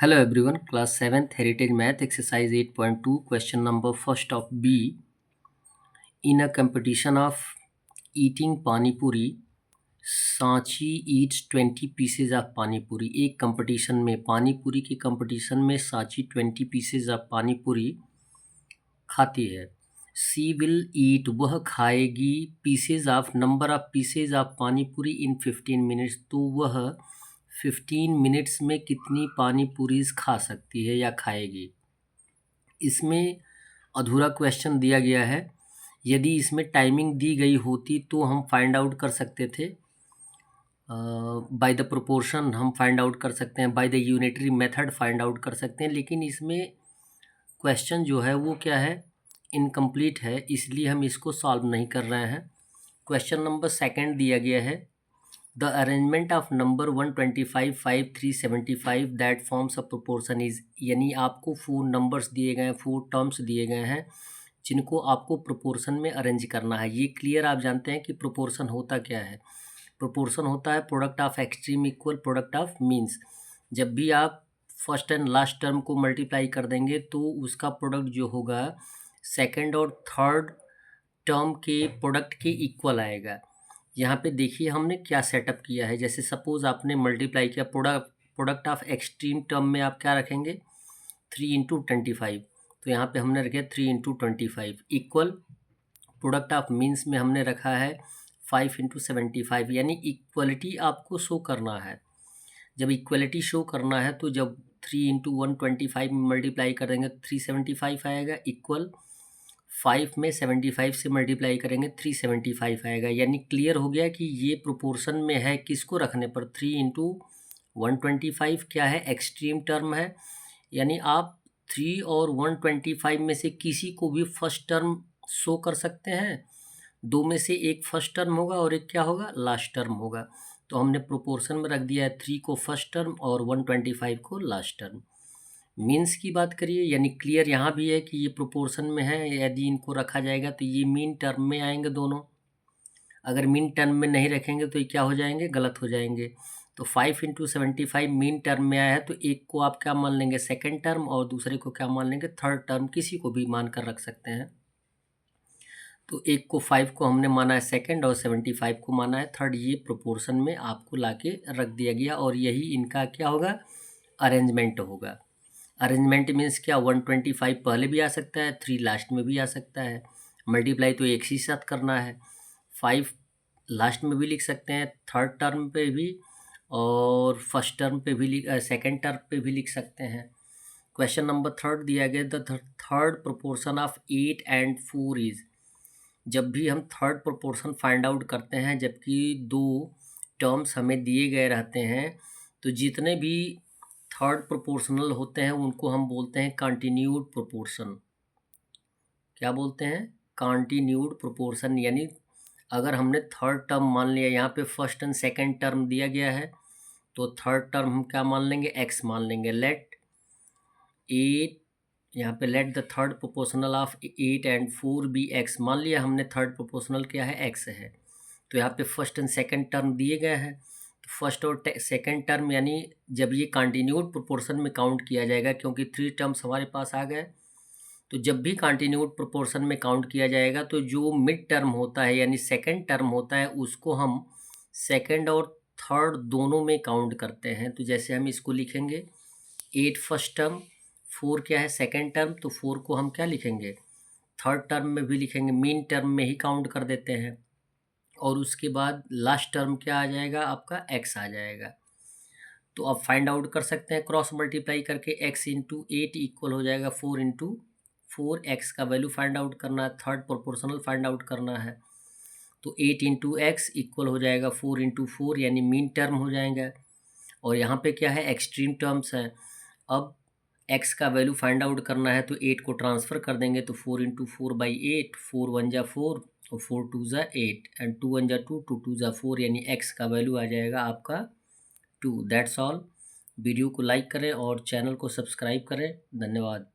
Hello everyone, class 7th Heritage Math exercise 8.2 question number first of B. In a competition of eating pani puri, Sanchi eats 20 pieces of pani puri. एक competition में पानी पूरी के competition में Sanchi 20 pieces of पानी पूरी खाती है. She will eat, वह खाएगी pieces of number of pieces of पानी पूरी in 15 minutes. तो वह 15 मिनट्स में कितनी पानी पूरीज खा सकती है या खाएगी. इसमें अधूरा क्वेश्चन दिया गया है. यदि इसमें टाइमिंग दी गई होती तो हम फाइंड आउट कर सकते थे. बाय द प्रोपोर्शन हम फाइंड आउट कर सकते हैं, by the unitary method find out कर सकते हैं. लेकिन इसमें क्वेश्चन जो है वो क्या है, इनकम्प्लीट है, इसलिए हम इसको सॉल्व नहीं कर रहे हैं. क्वेश्चन नंबर सेकंड दिया गया है. The arrangement of number 125, 5, 375 that forms a proportion is, यानी आपको 4 नंबर्स दिए गए हैं, 4 टर्म्स दिए गए हैं जिनको आपको प्रोपोर्शन में अरेंज करना है. ये क्लियर आप जानते हैं कि प्रोपोर्शन होता क्या है. प्रोपोर्शन होता है product of extreme equal product of means. जब भी आप फर्स्ट एंड लास्ट टर्म को मल्टीप्लाई कर देंगे तो उसका प्रोडक्ट जो होगा सेकेंड और थर्ड टर्म के प्रोडक्ट के इक्वल आएगा. यहाँ पे देखिए हमने क्या सेटअप किया है. जैसे सपोज आपने मल्टीप्लाई किया प्रोडक्ट ऑफ एक्सट्रीम टर्म में आप क्या रखेंगे 3 इंटू 25. तो यहाँ पे हमने रखे 3 into 25 equal product of means में हमने रखा है 5 इंटू 75. यानी इक्वलिटी आपको शो करना है. जब इक्वलिटी शो करना है तो जब 3 इंटू 125 में मल्टीप्लाई कर देंगे 375 आएगा इक्वल 5 में 75 से मल्टीप्लाई करेंगे 375 आएगा. यानी क्लियर हो गया कि ये प्रोपोर्शन में है किसको रखने पर 3 इंटू 125 क्या है एक्सट्रीम टर्म है. यानी आप 3 और 125 में से किसी को भी फर्स्ट टर्म शो कर सकते हैं. दो में से एक फर्स्ट टर्म होगा और एक क्या होगा लास्ट टर्म होगा. तो हमने प्रोपोर्शन में रख दिया है 3 को फर्स्ट टर्म और 125 को लास्ट टर्म. मीन्स की बात करिए यानी क्लियर यहाँ भी है कि ये प्रोपोर्शन में है. यदि इनको रखा जाएगा तो ये मीन टर्म में आएंगे दोनों. अगर मीन टर्म में नहीं रखेंगे तो ये क्या हो जाएंगे, गलत हो जाएंगे. तो 5 इंटू 75 मीन टर्म में आया है तो एक को आप क्या मान लेंगे सेकेंड टर्म और दूसरे को क्या मान लेंगे थर्ड टर्म. किसी को भी मान कर रख सकते हैं. तो एक को 5 को हमने माना है सेकेंड और 75 को माना है थर्ड. ये प्रोपोर्शन में आपको लाके रख दिया गया और यही इनका क्या होगा अरेंजमेंट होगा. अरेंजमेंट मीन्स क्या 125 पहले भी आ सकता है 3 लास्ट में भी आ सकता है. मल्टीप्लाई तो एक ही साथ करना है. 5 लास्ट में भी लिख सकते हैं थर्ड टर्म पे भी और फर्स्ट टर्म पे भी सेकेंड टर्म पे भी लिख सकते हैं. क्वेश्चन नंबर थर्ड दिया गया the third proportion of 8 and 4 is. जब भी हम थर्ड प्रोपोर्शन फाइंड आउट करते हैं जबकि दो टर्म्स हमें दिए गए रहते हैं तो जितने भी थर्ड प्रोपोर्शनल होते हैं उनको हम बोलते हैं कंटिन्यूड प्रोपोर्शन. क्या बोलते हैं कंटिन्यूड प्रोपोर्शन. यानी अगर हमने थर्ड टर्म मान लिया, यहाँ पे फर्स्ट एंड सेकंड टर्म दिया गया है तो थर्ड टर्म हम क्या मान लेंगे एक्स मान लेंगे. लेट 8 यहाँ पे let the third proportional of 8 and 4 b x. मान लिया हमने थर्ड प्रोपोर्शनल क्या है एक्स है. तो यहाँ पे फर्स्ट एंड सेकंड टर्म दिए गए हैं. फर्स्ट और सेकंड टर्म यानी जब ये कंटिन्यूड प्रोपोर्शन में काउंट किया जाएगा क्योंकि 3 टर्म्स हमारे पास आ गए. तो जब भी कंटिन्यूड प्रोपोर्शन में काउंट किया जाएगा तो जो मिड टर्म होता है यानी सेकंड टर्म होता है उसको हम सेकंड और थर्ड दोनों में काउंट करते हैं. तो जैसे हम इसको लिखेंगे 8 फर्स्ट टर्म 4 क्या है सेकंड टर्म. तो 4 को हम क्या लिखेंगे थर्ड टर्म में भी लिखेंगे, मीन टर्म में ही काउंट कर देते हैं. और उसके बाद लास्ट टर्म क्या आ जाएगा आपका एक्स आ जाएगा. तो आप फाइंड आउट कर सकते हैं क्रॉस मल्टीप्लाई करके x इंटू 8 इक्वल हो जाएगा 4 इंटू 4. एक्स का वैल्यू फाइंड आउट करना है, थर्ड प्रोपोर्शनल फाइंड आउट करना है. तो 8 इंटू एक्स इक्वल हो जाएगा 4 इंटू 4 यानी मीन टर्म हो जाएगा. और यहाँ पे क्या है एक्सट्रीम टर्म्स है. अब x का वैल्यू फाइंड आउट करना है तो 8 को ट्रांसफ़र कर देंगे तो 4 इंटू 4/8 4 1 जा 4 और 4 2 जा 8 एंड 2 1 जा 2 2 2 जा 4 यानी x का वैल्यू आ जाएगा आपका 2. That's all. वीडियो को लाइक करें और चैनल को सब्सक्राइब करें. धन्यवाद.